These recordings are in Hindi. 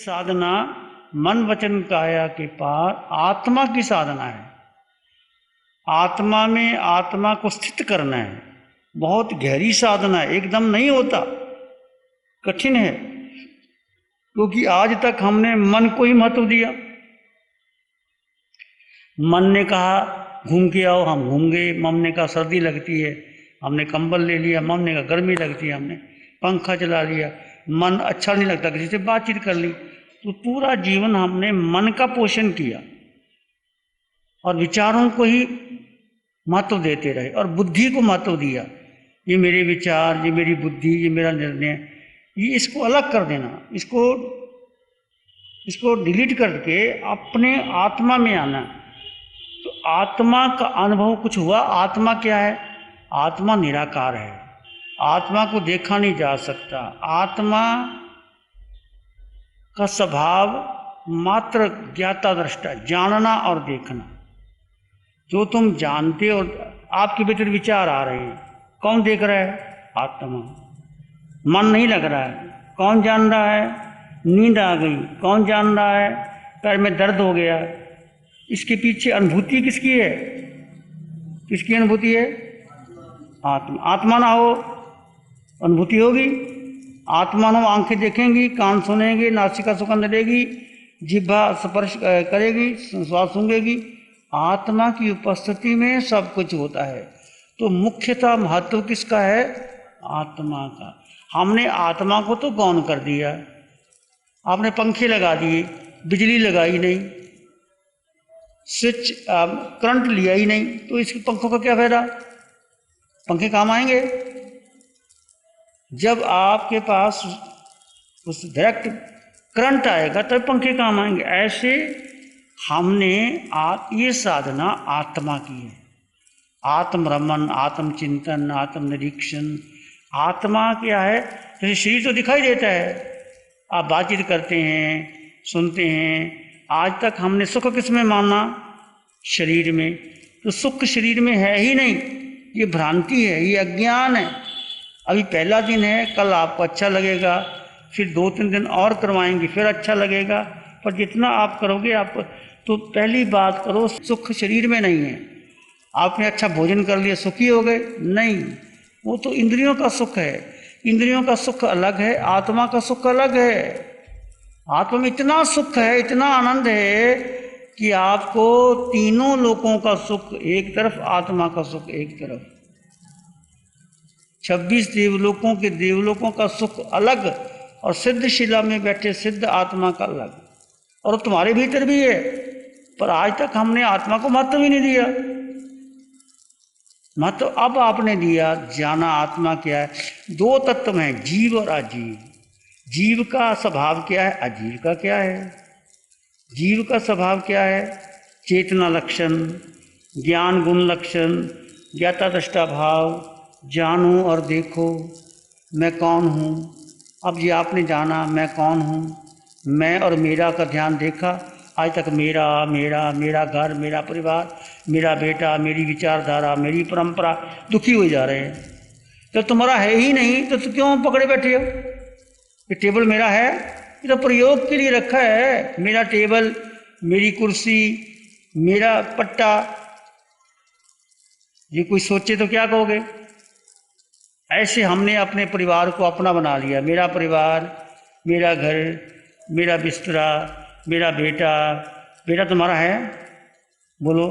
साधना मन वचन काया के पार आत्मा की साधना है। आत्मा में आत्मा को स्थित करना है। बहुत गहरी साधना है, एकदम नहीं होता, कठिन है। क्योंकि आज तक हमने मन को ही महत्व दिया। मन ने कहा घूम के आओ, हम घूम गए। मम ने कहा सर्दी लगती है, हमने कंबल ले लिया। मम ने कहा गर्मी लगती है, हमने पंखा चला लिया। मन अच्छा नहीं लगता, किसी से बातचीत कर ली। तो पूरा जीवन हमने मन का पोषण किया और विचारों को ही महत्व देते रहे और बुद्धि को महत्व दिया। ये मेरे विचार, ये मेरी बुद्धि, ये मेरा निर्णय, ये इसको अलग कर देना, इसको डिलीट करके अपने आत्मा में आना। तो आत्मा का अनुभव कुछ हुआ। आत्मा क्या है? आत्मा निराकार है, आत्मा को देखा नहीं जा सकता। आत्मा का स्वभाव मात्र ज्ञाता दृष्टा, जानना और देखना। जो तुम जानते हो, आपके भीतर विचार आ रहे हैं, कौन देख रहा है? आत्मा। मन नहीं लग रहा है, कौन जान रहा है? नींद आ गई, कौन जान रहा है? पैर में दर्द हो गया। इसके पीछे अनुभूति किसकी है? किसकी अनुभूति है? आत्मा। आत्मा ना हो अनुभूति होगी? आत्मा ना हो आंखें देखेंगी, कान सुनेंगी, नासिका सुगंध लेगी, जिह्वा स्पर्श करेगी, स्वाद सूंघेगी। आत्मा की उपस्थिति में सब कुछ होता है। तो मुख्यतः महत्व किसका है? आत्मा का। हमने आत्मा को तो गौण कर दिया। आपने पंखे लगा दिए, बिजली लगाई नहीं, स्विच करंट लिया ही नहीं, तो इसके पंखों का क्या फायदा? पंखे काम आएंगे जब आपके पास उस डायरेक्ट करंट आएगा, तब पंखे काम आएंगे। ऐसे हमने ये साधना आत्मा की है। आत्मरमन, आत्मचिंतन, आत्मनिरीक्षण। आत्मा क्या है? जैसे शरीर तो दिखाई देता है, आप बातचीत करते हैं, सुनते हैं। आज तक हमने सुख किस में माना? शरीर में। तो सुख शरीर में है ही नहीं, ये भ्रांति है, ये अज्ञान है। अभी पहला दिन है, कल आपको अच्छा लगेगा, फिर 2-3 दिन और करवाएंगे, फिर अच्छा लगेगा। पर जितना आप करोगे, आप तो पहली बात करो, सुख शरीर में नहीं है। आपने अच्छा भोजन कर लिया, सुखी हो गए? नहीं, वो तो इंद्रियों का सुख है। इंद्रियों का सुख अलग है, आत्मा का सुख अलग है। आत्मा में इतना सुख है, इतना आनंद है कि आपको तीनों लोकों का सुख एक तरफ, आत्मा का सुख एक तरफ। 26 देवलोकों के देवलोकों का सुख अलग और सिद्ध शिला में बैठे सिद्ध आत्मा का अलग। और तुम्हारे भीतर भी है, पर आज तक हमने आत्मा को महत्व ही नहीं दिया। महत्व अब आपने दिया, जाना आत्मा क्या है। 2 तत्व हैं, जीव और अजीव। जीव का स्वभाव क्या है, अजीव का क्या है? जीव का स्वभाव क्या है? चेतना लक्षण, ज्ञान गुण लक्षण, ज्ञाता दृष्टा भाव, जानो और देखो मैं कौन हूँ। अब ये आपने जाना मैं कौन हूँ, मैं और मेरा का ध्यान देखा। आज तक मेरा मेरा मेरा घर, मेरा परिवार, मेरा बेटा, मेरी विचारधारा, मेरी परंपरा, दुखी हो जा रहे हैं। तो तुम्हारा है ही नहीं तो क्यों पकड़े बैठे हो? ये टेबल मेरा है, ये तो प्रयोग के लिए रखा है। मेरा टेबल, मेरी कुर्सी, मेरा पट्टा। ये कोई सोचे तो क्या कहोगे? ऐसे हमने अपने परिवार को अपना बना लिया। मेरा परिवार, मेरा घर, मेरा बिस्तरा, मेरा बेटा। बेटा तुम्हारा है? बोलो।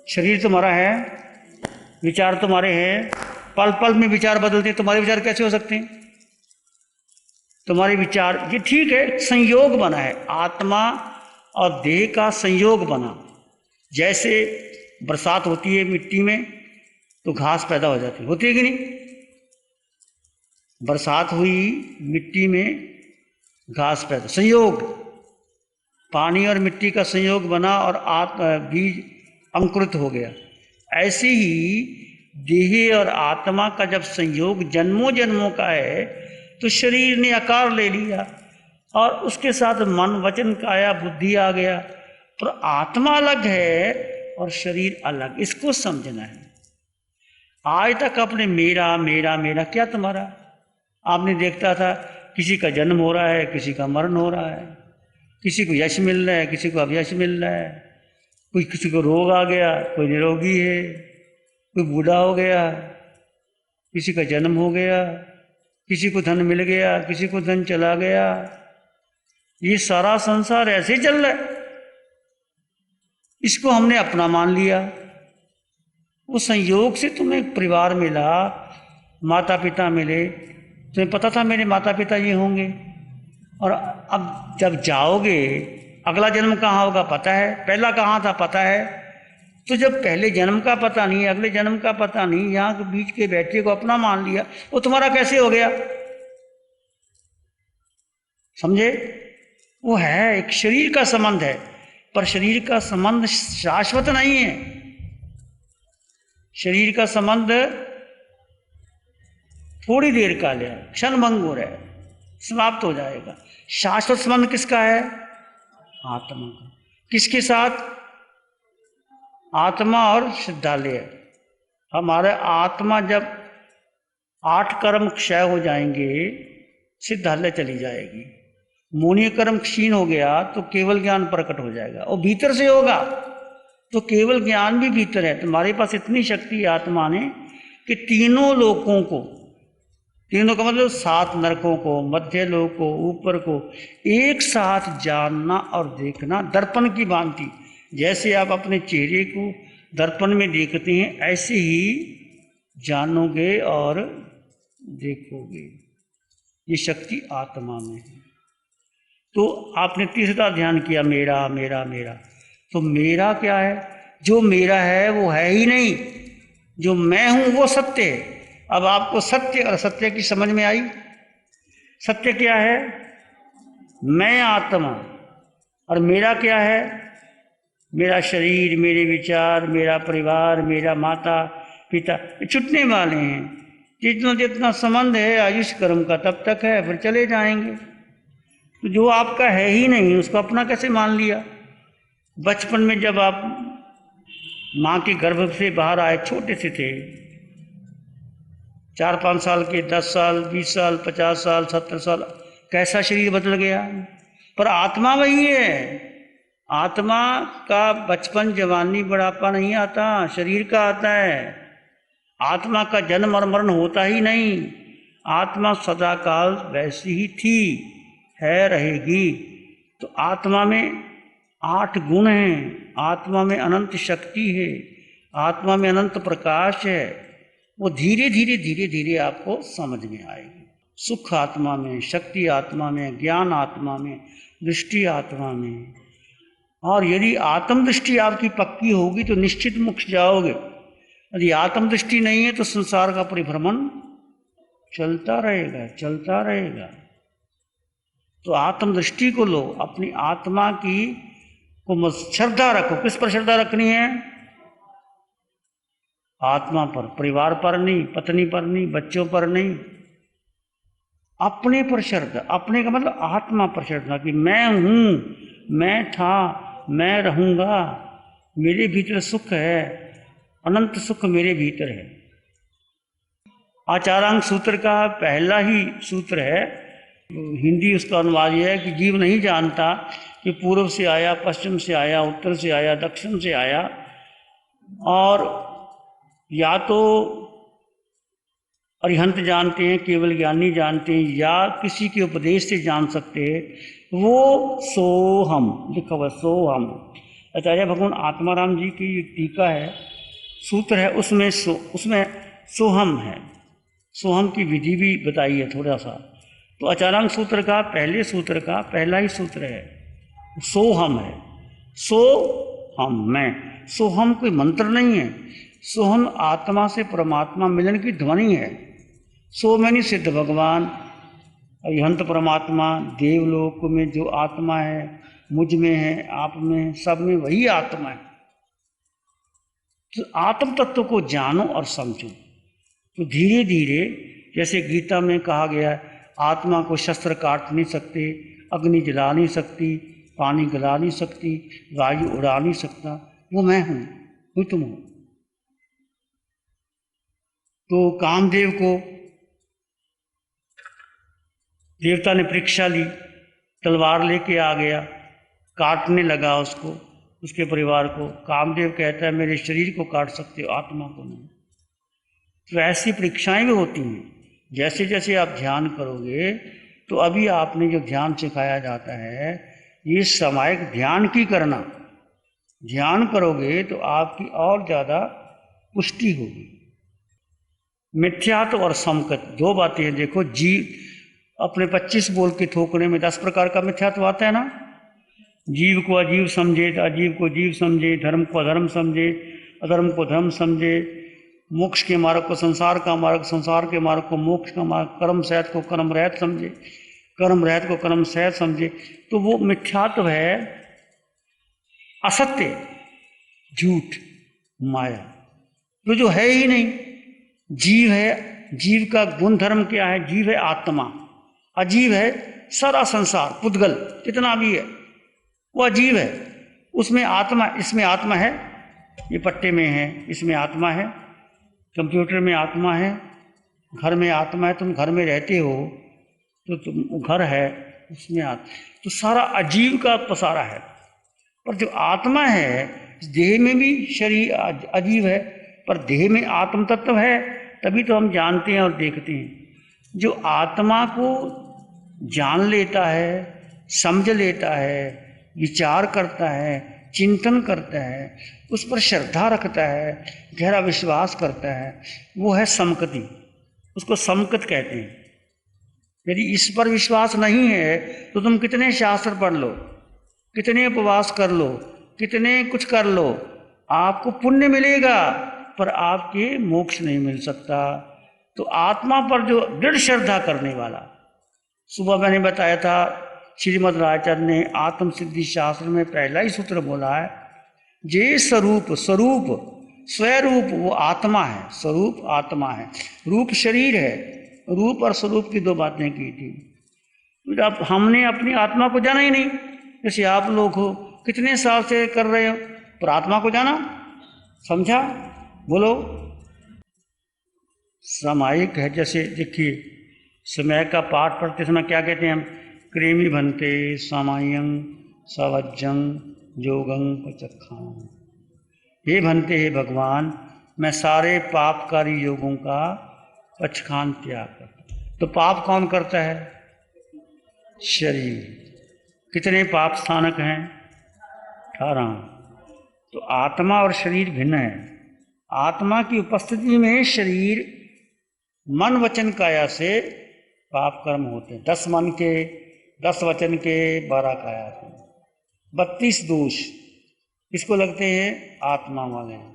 शरीर तुम्हारा है, विचार तुम्हारे हैं। पल पल में विचार बदलते हैं, तुम्हारे विचार कैसे हो सकते हैं? तुम्हारे विचार, ये ठीक है, संयोग बना है, आत्मा और देह का संयोग बना। जैसे बरसात होती है मिट्टी में तो घास पैदा हो जाती है, होती है कि नहीं? बरसात हुई, मिट्टी में घास पैदा, संयोग, पानी और मिट्टी का संयोग बना और बीज अंकुरित हो गया। ऐसे ही देह और आत्मा का जब संयोग जन्मों जन्मों का है तो शरीर ने आकार ले लिया और उसके साथ मन वचन काया बुद्धि आ गया। पर आत्मा अलग है और शरीर अलग, इसको समझना है। आज तक आपने मेरा मेरा मेरा, क्या तुम्हारा? आपने देखता था किसी का जन्म हो रहा है, किसी का मरण हो रहा है, किसी को यश मिल रहा है, किसी को अवयश मिल रहा है, कोई किसी को रोग आ गया, कोई निरोगी है, कोई बूढ़ा हो गया, किसी का जन्म हो गया, किसी को धन मिल गया, किसी को धन चला गया। ये सारा संसार ऐसे ही चल रहा है। इसको हमने अपना मान लिया। वो संयोग से तुम्हें एक परिवार मिला, माता पिता मिले, तुम्हें पता था मेरे माता पिता ये होंगे, और अब जब जाओगे अगला जन्म कहाँ होगा पता है, पहला कहाँ था पता है। तो जब पहले जन्म का पता नहीं, अगले जन्म का पता नहीं, यहाँ के बीच के बैठे को अपना मान लिया, वो तुम्हारा कैसे हो गया? समझे? वो है एक शरीर का संबंध है, पर शरीर का संबंध शाश्वत नहीं है। शरीर का संबंध थोड़ी देर का है, क्षणभंगुर है, समाप्त हो जाएगा। शाश्वत संबंध किसका है? आत्मा का। किसके साथ? आत्मा और सिद्धालय। हमारे आत्मा जब 8 कर्म क्षय हो जाएंगे, सिद्धालय चली जाएगी। मोनीय कर्म क्षीण हो गया तो केवल ज्ञान प्रकट हो जाएगा, और भीतर से होगा तो केवल ज्ञान भी भीतर है। तुम्हारे पास इतनी शक्ति आत्मा ने कि तीनों लोकों को, तीनों का मतलब 7 नरकों को, मध्य लोक को, ऊपर को एक साथ जानना और देखना दर्पण की भांति। जैसे आप अपने चेहरे को दर्पण में देखते हैं, ऐसे ही जानोगे और देखोगे। ये शक्ति आत्मा में है। तो आपने तीसरा ध्यान किया, मेरा मेरा मेरा। तो मेरा क्या है? जो मेरा है वो है ही नहीं, जो मैं हूं वो सत्य है। अब आपको सत्य और असत्य की समझ में आई? सत्य क्या है? मैं आत्मा। और मेरा क्या है? मेरा शरीर, मेरे विचार, मेरा परिवार, मेरा माता पिता, छुटने वाले हैं। जितना जितना संबंध है आयुष कर्म का तब तक है, फिर चले जाएंगे। तो जो आपका है ही नहीं उसको अपना कैसे मान लिया? बचपन में जब आप माँ के गर्भ से बाहर आए, छोटे से थे, 4-5 साल के, 10 साल, 20 साल, 50 साल, 70 साल, कैसा शरीर बदल गया, पर आत्मा वही है। आत्मा का बचपन, जवानी, बुढ़ापा नहीं आता, शरीर का आता है। आत्मा का जन्म और मरण होता ही नहीं। आत्मा सदाकाल वैसी ही थी, है, रहेगी। तो आत्मा में 8 गुण हैं, आत्मा में अनंत शक्ति है, आत्मा में अनंत प्रकाश है। वो धीरे धीरे धीरे धीरे आपको समझ में आएगी। सुख आत्मा में, शक्ति आत्मा में, ज्ञान आत्मा में, दृष्टि आत्मा में। और यदि आत्म दृष्टि आपकी पक्की होगी तो निश्चित मोक्ष जाओगे। यदि आत्म दृष्टि नहीं है तो संसार का परिभ्रमण चलता रहेगा, चलता रहेगा। तो आत्म दृष्टि को लो, अपनी आत्मा की को श्रद्धा रखो। किस पर श्रद्धा रखनी है? आत्मा पर, परिवार पर नहीं, पत्नी पर नहीं, बच्चों पर नहीं, अपने पर श्रद्धा। अपने का मतलब आत्मा पर श्रद्धा कि मैं हूं, मैं था, मैं रहूंगा, मेरे भीतर सुख है, अनंत सुख मेरे भीतर है। आचारांग सूत्र का पहला ही सूत्र है, हिंदी उसका अनुवाद यह है कि जीव नहीं जानता कि पूर्व से आया, पश्चिम से आया, उत्तर से आया, दक्षिण से आया, और या तो अरिहंत जानते हैं, केवल ज्ञानी जानते हैं, या किसी के उपदेश से जान सकते हैं। वो सोहम लिखा हुआ, सोहम। आचार्य भगवान आत्माराम जी की टीका है, सूत्र है, उसमें सोहम है। सोहम की विधि भी बताई है थोड़ा सा। तो आचारांग सूत्र का पहले सूत्र का पहला ही सूत्र है, सोहम है। सो हम, मैं। सोहम कोई मंत्र नहीं है, सोहम आत्मा से परमात्मा मिलन की ध्वनि है। सो मैंने सिद्ध भगवान, अरिहंत परमात्मा, देवलोक में जो आत्मा है, मुझ में है, आप में है, सब में वही आत्मा है। तो आत्म तत्व को जानो और समझो। तो धीरे धीरे, जैसे गीता में कहा गया है, आत्मा को शस्त्र काट नहीं सकते, अग्नि जला नहीं सकती, पानी गला नहीं सकती, वायु उड़ा नहीं सकता, वो मैं हूँ, वो तुम हो। तो कामदेव को देवता ने परीक्षा ली, तलवार लेके आ गया, काटने लगा उसको, उसके परिवार को। कामदेव कहता है मेरे शरीर को काट सकते हो, आत्मा को नहीं। तो ऐसी परीक्षाएं भी होती हैं। जैसे जैसे आप ध्यान करोगे तो अभी आपने जो ध्यान सिखाया जाता है, ये सामायिक ध्यान की करना। ध्यान करोगे तो आपकी और ज़्यादा पुष्टि होगी। मिथ्यात्व और समकत दो बातें हैं। देखो, जीव अपने 25 बोल के थोकने में 10 प्रकार का मिथ्यात्व आता है ना। जीव को अजीव समझे, अजीव को जीव समझे, धर्म को अधर्म समझे, अधर्म को धर्म समझे, मोक्ष के मार्ग को संसार का मार्ग, संसार के मार्ग को मोक्ष का मार्ग, कर्म सहित को कर्म रहित समझे, कर्म रहित को कर्म सहित समझे। तो वो मिथ्यात्व है, असत्य, झूठ, माया, तो जो है ही नहीं। जीव है, जीव का गुण धर्म क्या है? जीव है आत्मा, अजीव है सारा संसार, पुद्गल जितना भी है वो अजीव है। उसमें आत्मा, इसमें आत्मा है, ये पट्टे में है, इसमें आत्मा है, कंप्यूटर में आत्मा है, घर में आत्मा है, तुम घर में रहते हो तो तुम घर है, उसमें आत्मा। तो सारा अजीव का पसारा है। पर जो आत्मा है, देह में भी शरीर अजीव है, पर देह में आत्म तत्व है, तभी तो हम जानते हैं और देखते हैं। जो आत्मा को जान लेता है, समझ लेता है, विचार करता है, चिंतन करता है, उस पर श्रद्धा रखता है, गहरा विश्वास करता है, वो है समकति। उसको समकत कहते हैं। यदि इस पर विश्वास नहीं है तो तुम कितने शास्त्र पढ़ लो, कितने उपवास कर लो, कितने कुछ कर लो, आपको पुण्य मिलेगा पर आपके मोक्ष नहीं मिल सकता। तो आत्मा पर जो दृढ़ श्रद्धा करने वाला, सुबह मैंने बताया था, श्रीमद् राजचंद्र ने आत्म सिद्धि शास्त्र में पहला ही सूत्र बोला है, जे स्वरूप, स्वरूप स्वरूप वो आत्मा है, स्वरूप आत्मा है, रूप शरीर है। रूप और स्वरूप की दो बातें की थी। अब हमने अपनी आत्मा को जाना ही नहीं। जैसे आप लोग हो, कितने साल से कर रहे हो, पर आत्मा को जाना, समझा? बोलो। सामायिक है। जैसे देखिए, समय का पाठ पढ़ते समय क्या कहते हैं हम? क्रेमी भन्ते सामायं सवज्जं योगं पचखां। हे भन्ते, हे भगवान, मैं सारे पापकारी योगों का पचखान त्याग करता। तो पाप कौन करता है? शरीर। कितने पाप स्थानक हैं? 18। तो आत्मा और शरीर भिन्न है। आत्मा की उपस्थिति में शरीर मन वचन काया से पाप कर्म होते हैं। 10 मन के, 10 वचन के, 12 काया के, 32 दोष किसको लगते हैं? आत्मा वाले हैं।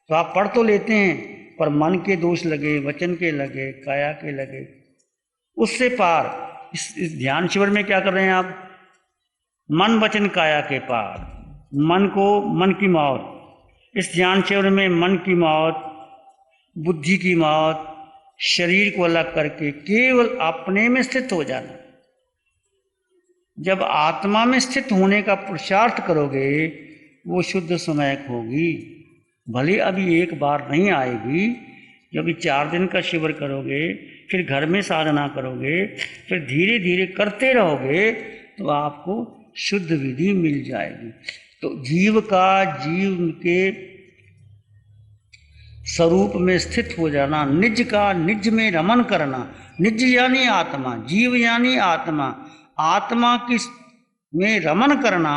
तो आप पढ़ तो लेते हैं पर मन के दोष लगे, वचन के लगे, काया के लगे, उससे पार। इस ध्यान शिविर में क्या कर रहे हैं आप? मन वचन काया के पार, मन को, मन की मौत। इस ध्यान शिविर में मन की मौत, बुद्धि की मौत, शरीर को अलग करके केवल अपने में स्थित हो जाना। जब आत्मा में स्थित होने का पुरुषार्थ करोगे, वो शुद्ध समयक होगी। भले अभी एक बार नहीं आएगी, जब 4 दिन का शिविर करोगे, फिर घर में साधना करोगे, फिर धीरे धीरे करते रहोगे तो आपको शुद्ध विधि मिल जाएगी। तो जीव का जीव के स्वरूप में स्थित हो जाना, निज का निज में रमन करना। निज यानी आत्मा, जीव यानी आत्मा, आत्मा की में रमन करना,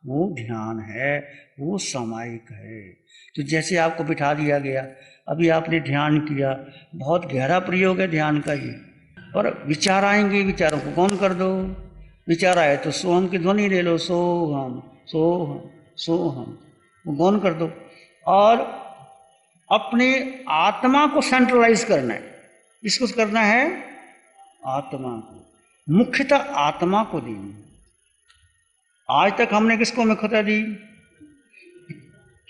वो ध्यान है, वो सामायिक है। तो जैसे आपको बिठा दिया गया, अभी आपने ध्यान किया, बहुत गहरा प्रयोग है ध्यान का ये। और विचार आएंगे, विचारों को कौन कर दो। विचार आए तो सोहम की ध्वनि ले लो, सोहम सोहम सोहम, वो गौन कर दो। और अपने आत्मा को सेंट्रलाइज करना है। इसको करना है आत्मा को, मुख्यतः आत्मा को दी। आज तक हमने किसको मुख्यता दी?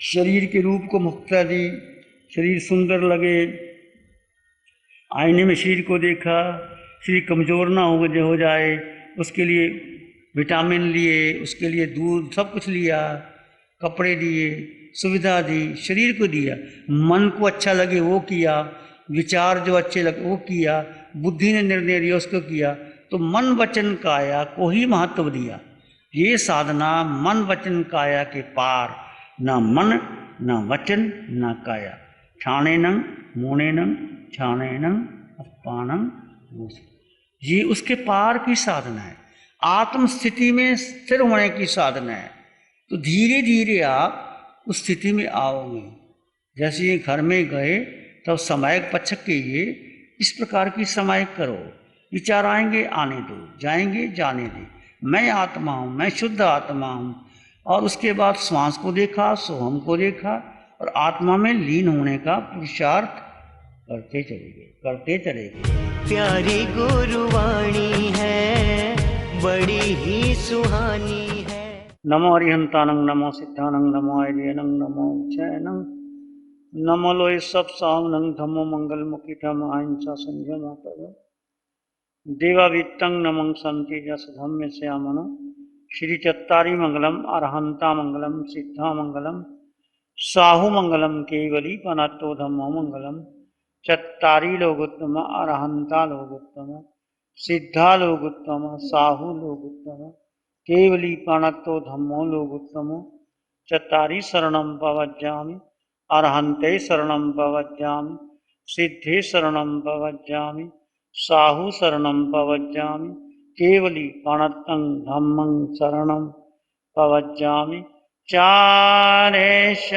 शरीर के रूप को मुख्यता दी। शरीर सुंदर लगे, आईने में शरीर को देखा, शरीर कमजोर ना हो जाए, उसके लिए विटामिन लिए, उसके लिए दूध, सब कुछ लिया, कपड़े दिए, सुविधा दी, शरीर को दिया। मन को अच्छा लगे वो किया, विचार जो अच्छे लगे वो किया, बुद्धि ने निर्णय लिया उसको किया। तो मन वचन काया को ही महत्व दिया। ये साधना मन वचन काया के पार, न मन न वचन न काया। ठाणेनं मूणेनं छाणेनं अपानं। ये उसके पार की साधना है, आत्म स्थिति में स्थिर होने की साधना है। तो धीरे धीरे आप उस स्थिति में आओगे। जैसे ये घर में गए तब समायक पचक कीजिए, इस प्रकार की समायक करो। विचार आएंगे आने दो, जाएंगे जाने दे। मैं आत्मा हूँ, मैं शुद्ध आत्मा हूँ। और उसके बाद श्वास को देखा, सोहम को देखा और आत्मा में लीन होने का पुरुषार्थ करते चले गए, करते चले गए। प्यारी गुरुवाणी है, बड़ी ही सुहानी है। नमो अरिहंतानं, नमो सिद्धानं, नमो आर्यनं, नमो जैनं, नमो लोय सब सावनं, धम्मो मंगल मुखी धम अहिंसा संयम माता देवावित्तं नमं संति जस धम्म श्यामनो। श्री चत्तारी मंगलम अरहंता मंगलम सिद्धा मंगलम साहु मंगलम केवली पनत्तो धम्मो मंगलम। चत्तारी लोगोत्तम अरहंता लोगोत्तम सिद्धा लोगोत्तम साहु लोगोत्तम केवली पनत्तो धम्मो लोगोत्तम। चत्तारी शरणं पवज्जामि अरहंते शरणं पवज्जामि सिद्धे शरणं पवज्जामि साहु शरणं पवज्जामि केवली प्रणतं धम्मं शरणं पवज्जामि। चारेश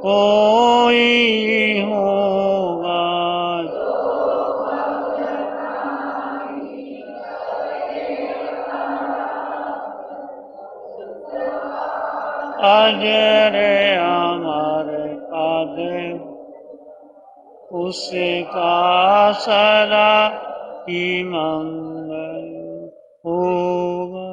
कोई होगा अजर अमर पद, उसका सदा ही मंगल होगा।